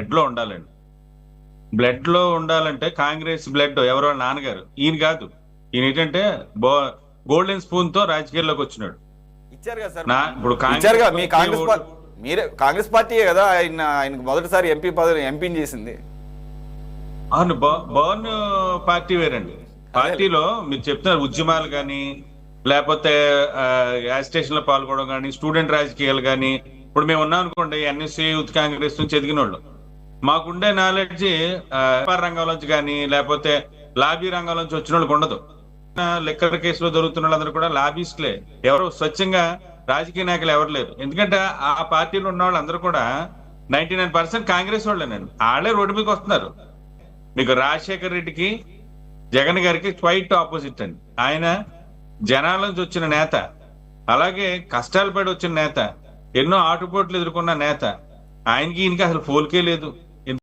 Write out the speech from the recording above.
Blood లో ఉండాలండి. Blood లో ఉండాలంటే కాంగ్రెస్ బ్లడ్ ఎవరో నాన్నగారు, ఈయన కాదు. ఈయన ఏంటంటే గోల్డెన్ స్పూన్ తో రాజకీయాల్లోకి వచ్చినాడు. ఇచ్చారు కదా సార్, ఇప్పుడు ఇచ్చారుగా. మీ కాంగ్రెస్ మీరే కాంగ్రెస్ పార్టీయే కదా ఆయనకు మొదటిసారి ఎంపీని చేసింది. అవును, బర్న్ పార్టీ వేరండి. పార్టీలో మీరు చెప్తున్నారు ఉద్యమాలు కానీ, లేకపోతే యాజిటేషన్ లో పాల్గొనడం కానీ, స్టూడెంట్ రాజకీయాలు కానీ. ఇప్పుడు మేము ఉన్నాం అనుకోండి, ఎన్ఎస్సీ యూత్ కాంగ్రెస్ నుంచి ఎదిగిన వాళ్ళు. మాకుండే నాలెడ్జ్ వ్యాపార రంగంలోంచి కానీ, లేకపోతే లాబీ రంగంలోంచి వచ్చిన వాళ్ళకి ఉండదు. లెక్కర్ కేసులో దొరుకుతున్న వాళ్ళందరూ కూడా లాబీస్ట్లే. ఎవరు స్వచ్ఛంగా రాజకీయ నాయకులు ఎవరు లేరు. ఎందుకంటే ఆ పార్టీలో ఉన్న వాళ్ళందరూ కూడా 99% కాంగ్రెస్ వాళ్ళేనండి. వాళ్ళే రోడ్డు మీదకి వస్తున్నారు. మీకు రాజశేఖర్ రెడ్డికి, జగన్ గారికి క్వైట్ ఆపోజిట్ అండి. ఆయన జనాల నుంచి వచ్చిన నేత, అలాగే కష్టాలు పడి వచ్చిన నేత, ఎన్నో ఆటుపోట్లు ఎదుర్కొన్న నేత. ఆయనకి ఈయనకి అసలు పోలికే లేదు.